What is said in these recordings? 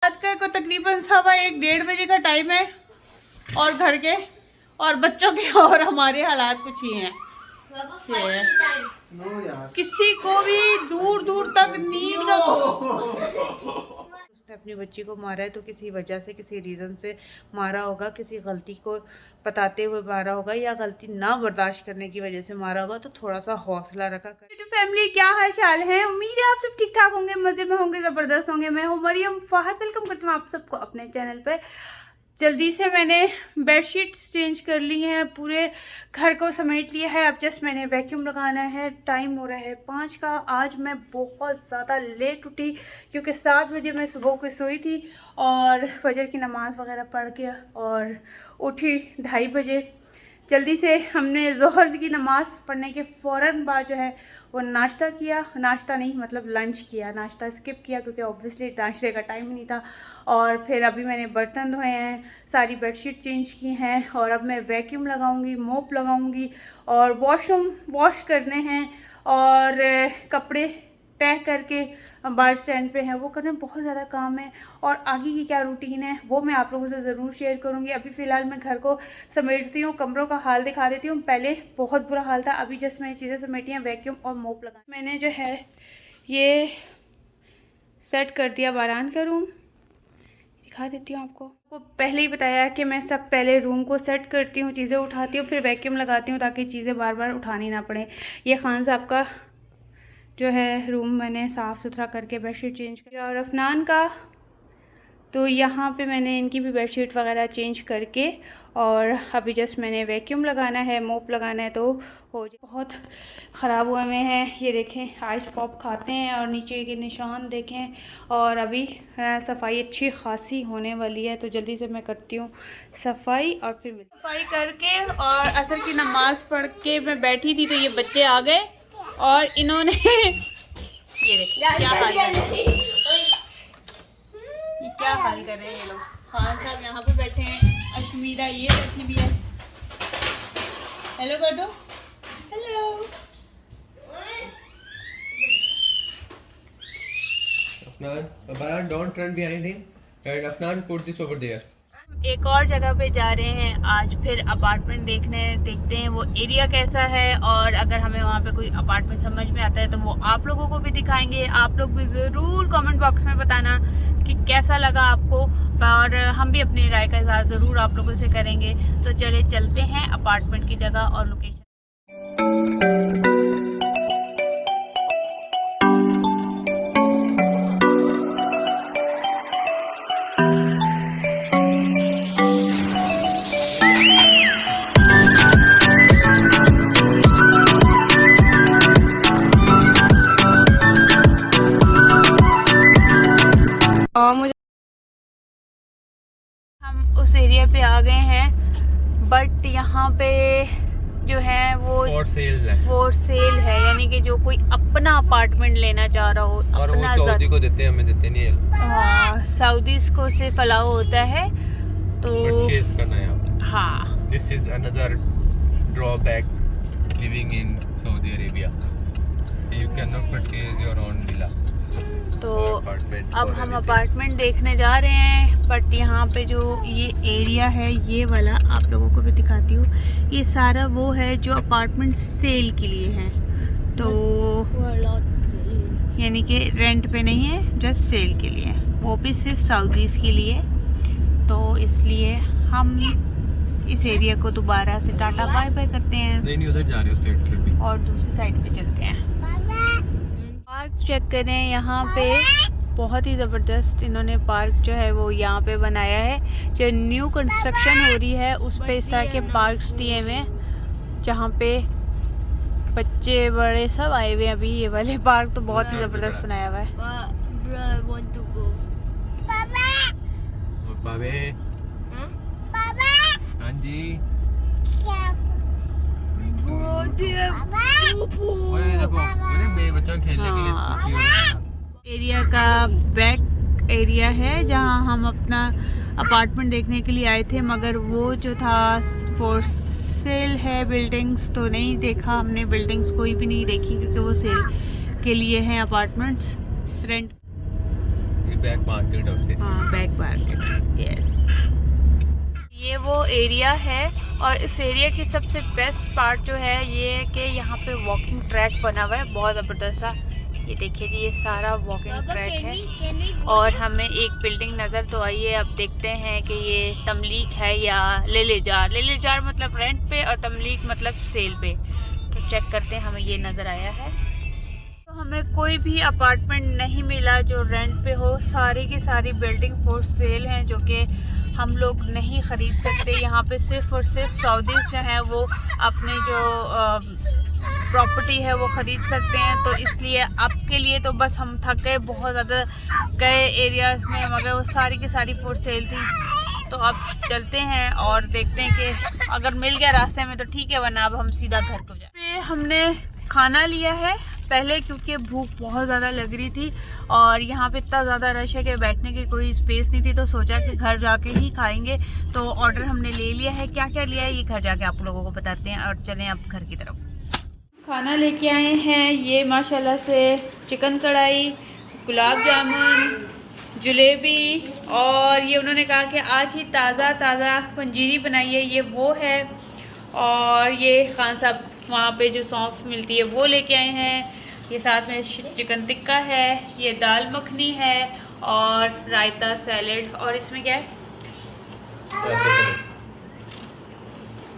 रात का को तकरीबन 1:15 का टाइम है और घर के और बच्चों के और हमारे हालात कुछ ही हैं। किसी को भी दूर दूर तक नींद का उसने अपनी बच्ची को मारा है तो किसी वजह से किसी रीज़न से मारा होगा, किसी गलती को बताते हुए मारा होगा या गलती ना बर्दाश्त करने की वजह से मारा होगा। तो थोड़ा सा हौसला रखा कर। फैमिली क्या हाल चाल है, उम्मीद है आप सब ठीक ठाक होंगे, मज़े में होंगे, ज़बरदस्त होंगे। मैं हूँ मरियम फ़ाहद, वेलकम करती हूँ आप सबको अपने चैनल पर। जल्दी से मैंने बेडशीट्स चेंज कर ली हैं, पूरे घर को समेट लिया है। अब जस्ट मैंने वैक्यूम लगाना है। टाइम हो रहा है 5 का। आज मैं बहुत ज़्यादा लेट उठी क्योंकि 7 बजे मैं सुबह को सोई थी और फजर की नमाज़ वगैरह पढ़ के और उठी 2:30 बजे। जल्दी से हमने ज़ोहर की नमाज़ पढ़ने के फ़ौरन बाद जो है वो नाश्ता किया, नाश्ता नहीं मतलब लंच किया, नाश्ता स्किप किया क्योंकि ऑब्वियसली नाश्ते का टाइम ही नहीं था। और फिर अभी मैंने बर्तन धोए हैं, सारी बेडशीट चेंज की हैं और अब मैं वैक्यूम लगाऊंगी, मोप लगाऊंगी और वॉशरूम वॉश करने हैं और कपड़े तय करके बाहर स्टैंड पे हैं वो करने। बहुत ज़्यादा काम है और आगे की क्या रूटीन है वो मैं आप लोगों से ज़रूर शेयर करूँगी। अभी फ़िलहाल मैं घर को समेटती हूँ, कमरों का हाल दिखा देती हूँ। पहले बहुत बुरा हाल था, अभी जस्ट मैंने चीज़ें समेटी हैं, वैक्यूम और मोप लगा। मैंने जो है ये सेट कर दिया बारान का रूम, दिखा देती हूँ आपको। वो पहले ही बताया कि मैं सब पहले रूम को सेट करती हूँ, चीज़ें उठाती हूँ, फिर वैक्यूम लगाती हूँ ताकि चीज़ें बार बार उठानी ना पड़े। ये खान साहब का जो है रूम मैंने साफ़ सुथरा करके बेडशीट चेंज किया और अफनान का तो यहाँ पे मैंने इनकी भी बेडशीट वगैरह चेंज करके और अभी जस्ट मैंने वैक्यूम लगाना है, मोप लगाना है तो हो जाए। बहुत ख़राब हुए में हैं, ये देखें आइस पॉप खाते हैं और नीचे के निशान देखें। और अभी सफाई अच्छी खासी होने वाली है तो जल्दी से मैं करती हूँ सफाई और फिर सफाई करके और असर की नमाज़ पढ़ के मैं बैठी थी तो ये बच्चे आ गए और इन्होंने ये देखिए क्या हाल कर रहे हैं, ये क्या हाल कर रहे हैं ये लोग। खान साहब यहाँ पे बैठे हैं, अशमीरा ये बैठी भी है। हेलो कर दो, hello. Afnan, don't run behind him. And Afnan, put this over there. एक और जगह पे जा रहे हैं आज, फिर अपार्टमेंट देखते हैं वो एरिया कैसा है और अगर हमें वहाँ पे कोई अपार्टमेंट समझ में आता है तो वो आप लोगों को भी दिखाएंगे। आप लोग भी ज़रूर कमेंट बॉक्स में बताना कि कैसा लगा आपको और हम भी अपनी राय का इज़हार ज़रूर आप लोगों से करेंगे। तो चले चलते हैं अपार्टमेंट की जगह और लोकेशन। हम उस एरिया पे आ गए हैं बट यहाँ पे जो है वो For sale है, यानी कि जो कोई अपना अपार्टमेंट लेना चाह रहा हो और अपना वो सऊदी को देते हैं, हमें देते नहीं है। हाँ, सऊदीज़ को सिर्फ अलाउ होता है तो परचेज करना है यहाँ। हाँ, This is another drawback living in Saudi Arabia. You cannot purchase your own villa. तो अब हम अपार्टमेंट देखने जा रहे हैं बट यहाँ पे जो ये एरिया है ये वाला आप लोगों को भी दिखाती हूँ। ये सारा वो है जो अपार्टमेंट सेल के लिए है, तो यानी कि रेंट पे नहीं है, जस्ट सेल के लिए, वो भी सिर्फ सऊदीज़ के लिए। तो इसलिए हम इस एरिया को दोबारा से टाटा बाय बाय करते हैं। नहीं उधर जा रहे हो साइड पे भी और दूसरी साइड पे चलते हैं। पार्क चेक करें, यहाँ पे बहुत ही ज़बरदस्त इन्होंने पार्क जो है वो यहाँ पे बनाया है। जो न्यू कंस्ट्रक्शन हो रही है उस पे इस तरह के पार्क्स दिए हुए हैं जहाँ पे बच्चे बड़े सब आए हुए हैं। अभी ये वाले पार्क तो बहुत ही ज़बरदस्त बनाया हुआ है। हाँ जी, बच्चा खेलने के लिए स्कूटी और एरिया का बैक एरिया है जहाँ हम अपना अपार्टमेंट देखने के लिए आए थे, मगर वो जो था फॉर सेल है। बिल्डिंग्स तो नहीं देखा हमने, बिल्डिंग्स कोई भी नहीं देखी क्योंकि वो सेल के लिए हैं apartments. Rent back market of it. हाँ, बैक मार्केट, यस। ये वो एरिया है और इस एरिया की सबसे बेस्ट पार्ट जो है ये है कि यहाँ पे वॉकिंग ट्रैक बना हुआ है बहुत ज़बरदस्त सा। ये देखिए जी, ये सारा वॉकिंग ट्रैक है और हमें एक बिल्डिंग नज़र तो आई है। अब देखते हैं कि ये तमलीक है या ले ले जार मतलब रेंट पे और तमलीक मतलब सेल पे। तो चेक करते हैं, हमें ये नज़र आया है। तो हमें कोई भी अपार्टमेंट नहीं मिला जो रेंट पे हो, सारी की सारी बिल्डिंग फॉर सेल हैं जो कि हम लोग नहीं ख़रीद सकते। यहाँ पे सिर्फ़ और सिर्फ सऊदीज़ जो हैं वो अपने जो प्रॉपर्टी है वो ख़रीद सकते हैं। तो इसलिए अब के लिए तो बस हम थक गए, बहुत ज़्यादा गए एरियाज़ में, मगर वो सारी की सारी फॉर सेल थी। तो अब चलते हैं और देखते हैं कि अगर मिल गया रास्ते में तो ठीक है, वरना अब हम सीधा घर को जाए। हमने खाना लिया है पहले क्योंकि भूख बहुत ज़्यादा लग रही थी और यहाँ पे इतना ज़्यादा रश है कि बैठने की कोई स्पेस नहीं थी। तो सोचा कि घर जाके ही खाएंगे, तो ऑर्डर हमने ले लिया है। क्या क्या लिया है ये घर जाके आप लोगों को बताते हैं और चलें अब घर की तरफ। खाना लेके आए हैं, ये माशाल्लाह से चिकन कढ़ाई, गुलाब जामुन, जलेबी और ये उन्होंने कहा कि आज ही ताज़ा पंजीरी बनाई है, ये वो है। और ये खान साहब वहाँ पे जो सौंफ मिलती है वो लेके आए हैं। ये साथ में चिकन टिक्का है, ये दाल मखनी है और रायता सैलेड। और इसमें क्या है?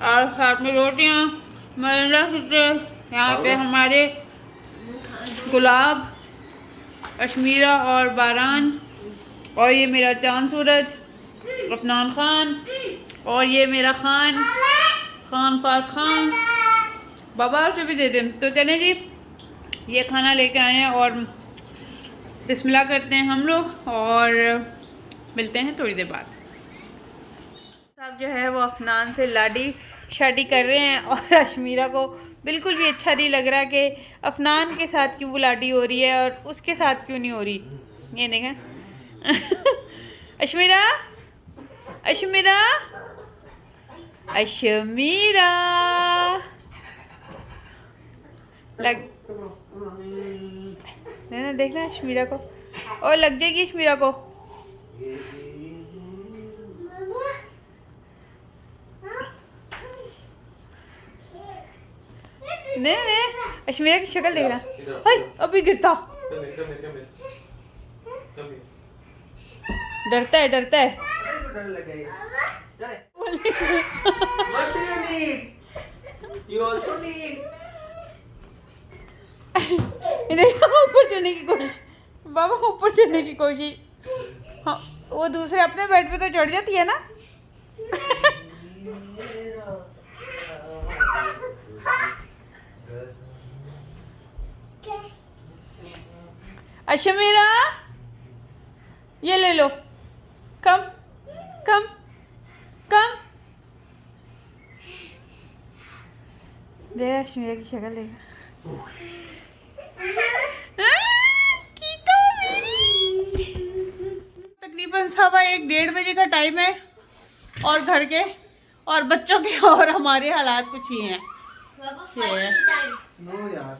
और साथ में रोटियाँ। यहाँ पे हमारे गुलाब, अशमीरा और बारान, और ये मेरा चांद सूरज अफनान खान, और ये मेरा खान फाज खान। बाबा से भी दे दें। तो चलें जी, ये खाना लेके आए हैं और बिस्मिल्लाह करते हैं हम लोग और मिलते हैं थोड़ी देर बाद। साहब जो है वो अफनान से लाडी शादी कर रहे हैं और अशमीरा को बिल्कुल भी अच्छा नहीं लग रहा कि अफनान के साथ क्यों वो लाडी हो रही है और उसके साथ क्यों नहीं हो रही। ये देखें अशमीरा, अशमीरा, अशमीरा लग ना, देखना अशमीरा को, और लग जाएगी अशमीरा को। नहीं अशमीरा की शक्ल देखना, अभी गिरता, डरता है डरता है। ऊपर चढ़ने की कोशिश, बाबा ऊपर चढ़ने की कोशिश। हाँ, वो दूसरे अपने बेड पे तो चढ़ जाती है ना। अशमीरा ये ले लो, कम कम कम। दे अशमीरा की शक्ल देखा। तकरीबन 1:15 का टाइम है और घर के और बच्चों के और हमारे हालात कुछ ही हैं।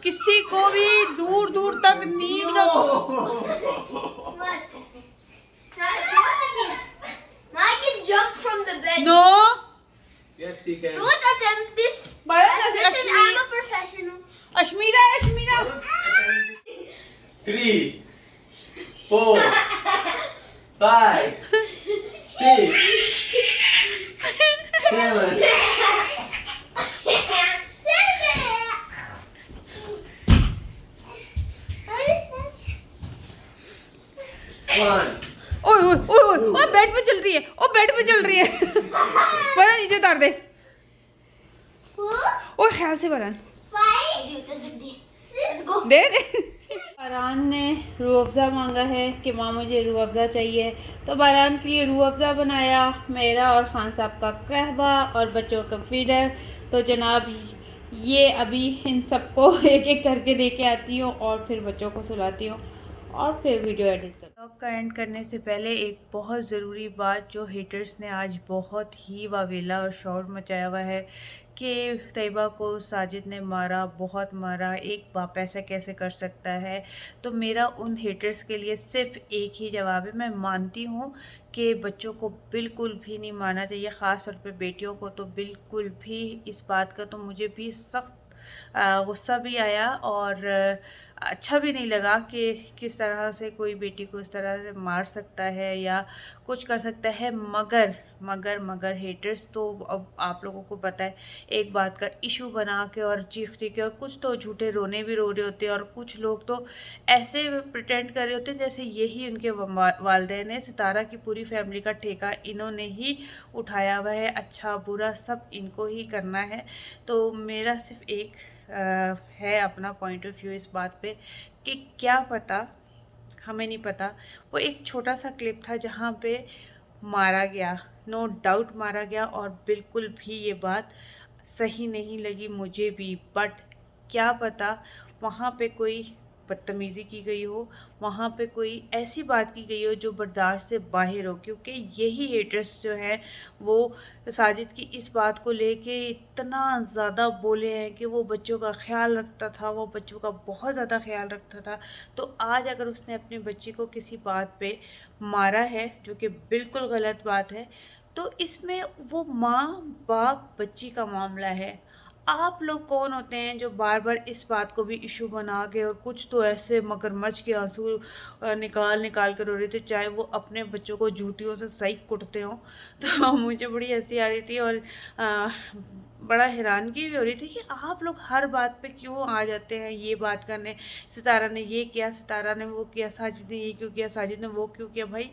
किसी को भी दूर दूर तक नींद का नो। Yes, he can. Don't attempt this. I'm a professional. Ashmira, Ashmira. 3, 4, 5, 6, 7. ओए बेड पे चल रही है, ओ बेड पे चल रही है। बरन नीचे उतार दे। ओ ख्याल से बरन दे दे। बारान ने रूह अफ़ज़ा मांगा है कि माँ मुझे रूह अफ़ज़ा चाहिए, तो बारान के लिए रूह अफ़ज़ा बनाया, मेरा और खान साहब का कहवा और बच्चों का फीडर। तो जनाब ये अभी इन सबको एक एक करके दे के आती हूँ और फिर बच्चों को सुलाती हूँ और फिर वीडियो एडिट कर। ब्लॉग का एंड करने से पहले एक बहुत ज़रूरी बात जो हेटर्स ने आज बहुत ही वावेला और शोर मचाया हुआ है कि तैयबा को साजिद ने मारा, बहुत मारा, एक बाप ऐसा कैसे कर सकता है। तो मेरा उन हेटर्स के लिए सिर्फ एक ही जवाब है, मैं मानती हूँ कि बच्चों को बिल्कुल भी नहीं मारना चाहिए, ख़ास तौर पे बेटियों को तो बिल्कुल भी। इस बात का तो मुझे भी सख्त गुस्सा भी आया और अच्छा भी नहीं लगा कि किस तरह से कोई बेटी को इस तरह से मार सकता है या कुछ कर सकता है। मगर हेटर्स तो अब आप लोगों को पता है, एक बात का इशू बना के और चीख के, और कुछ तो झूठे रोने भी रो रहे होते हैं और कुछ लोग तो ऐसे प्रिटेंड कर रहे होते हैं जैसे यही उनके वालिदैन है। सितारा की पूरी फैमिली का ठेका इन्होंने ही उठाया हुआ है, अच्छा बुरा सब इनको ही करना है। तो मेरा सिर्फ एक है अपना पॉइंट ऑफ व्यू इस बात पे कि क्या पता, हमें नहीं पता। वो एक छोटा सा क्लिप था जहाँ पे मारा गया, नो डाउट मारा गया, और बिल्कुल भी ये बात सही नहीं लगी मुझे भी। बट क्या पता वहाँ पे कोई बदतमीज़ी की गई हो, वहाँ पे कोई ऐसी बात की गई हो जो बर्दाश्त से बाहर हो, क्योंकि यही हेटर्स जो है वो साजिद की इस बात को लेके इतना ज़्यादा बोले हैं कि वो बच्चों का ख्याल रखता था, वो बच्चों का बहुत ज़्यादा ख्याल रखता था। तो आज अगर उसने अपनी बच्ची को किसी बात पे मारा है, जो कि बिल्कुल गलत बात है, तो इसमें वो माँ बाप बच्ची का मामला है। आप लोग कौन होते हैं जो बार बार इस बात को भी इशू बना के, और कुछ तो ऐसे मगरमच्छ के आंसू निकाल कर रो रहे थे, चाहे वो अपने बच्चों को जूतियों से सही कुटते हों। तो मुझे बड़ी हंसी आ रही थी और आ, बड़ा हैरानगी भी हो रही थी कि आप लोग हर बात पे क्यों आ जाते हैं ये बात करने। सितारा ने ये किया, सितारा ने वो किया, साजिद ने ये क्यों किया, साजिद ने वो क्यों किया। भाई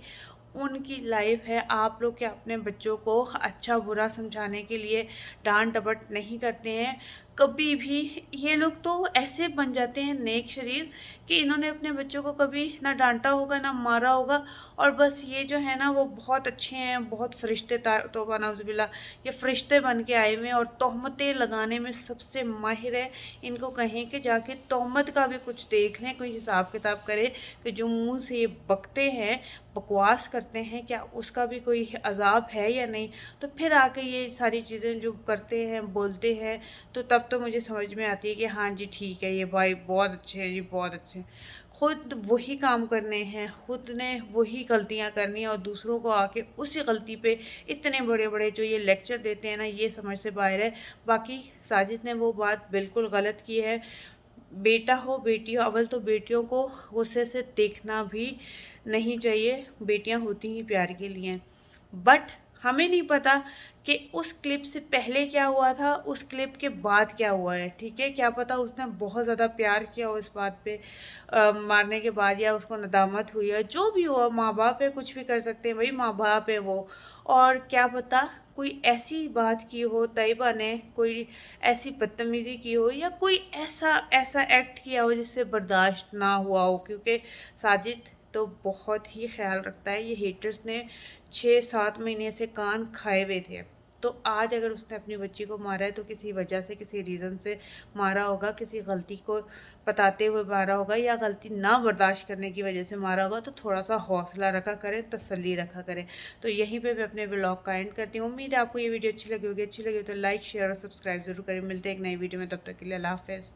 उनकी लाइफ है, आप लोग क्या अपने बच्चों को अच्छा बुरा समझाने के लिए डांट डपट नहीं करते हैं कभी भी। ये लोग तो ऐसे बन जाते हैं नेक शरीफ कि इन्होंने अपने बच्चों को कभी ना डांटा होगा ना मारा होगा, और बस ये जो है ना वो बहुत अच्छे हैं, बहुत फरिश्ते, तौबा नाउज़ुबिल्लाह, ये फरिश्ते बन के आए हुए हैं और तोहमतें लगाने में सबसे माहिर है। इनको कहें कि जाके तोहमत का भी कुछ देख लें, कोई हिसाब किताब करें कि जो मुंह से ये बकते हैं, बकवास करते हैं, क्या उसका भी कोई अजाब है या नहीं। तो फिर आके ये सारी चीज़ें जो करते हैं बोलते हैं, तो तब तो मुझे समझ में आती है कि हाँ जी ठीक है, ये भाई बहुत अच्छे हैं जी, बहुत अच्छे हैं। खुद वही काम करने हैं, खुद ने वही गलतियां करनी है, और दूसरों को आके उसी गलती पे इतने बड़े बड़े जो ये लेक्चर देते हैं ना, ये समझ से बाहर है। बाकी साजिद ने वो बात बिल्कुल गलत की है। बेटा हो बेटी हो, अव्वल तो बेटियों को गुस्से से देखना भी नहीं चाहिए, बेटियां होती ही प्यार के लिए हैं। बट हमें नहीं पता कि उस क्लिप से पहले क्या हुआ था, उस क्लिप के बाद क्या हुआ है। ठीक है, क्या पता उसने बहुत ज़्यादा प्यार किया हो इस बात पे मारने के बाद, या उसको नदामत हुई है, जो भी हुआ। माँ बाप है, कुछ भी कर सकते हैं भाई, माँ बाप है वो। और क्या पता कोई ऐसी बात की हो तैयबा ने, कोई ऐसी बदतमीज़ी की हो, या कोई ऐसा ऐसा एक्ट किया हो जिससे बर्दाश्त ना हुआ हो, क्योंकि साजिद तो बहुत ही ख्याल रखता है। ये हेटर्स ने 6-7 महीने से कान खाए हुए थे। तो आज अगर उसने अपनी बच्ची को मारा है तो किसी वजह से, किसी रीज़न से मारा होगा, किसी गलती को बताते हुए मारा होगा, या गलती ना बर्दाश्त करने की वजह से मारा होगा। तो थोड़ा सा हौसला रखा करें, तसल्ली रखा करें। तो यहीं पे मैं अपने व्लॉग का एंड करती हूँ। उम्मीद है आपको ये वीडियो अच्छी लगी होगी। अच्छी लगी तो लाइक शेयर और सब्सक्राइब जरूर करें। मिलते हैं एक नई वीडियो में, तब तक के लिए अल्लाह हाफ़िज़।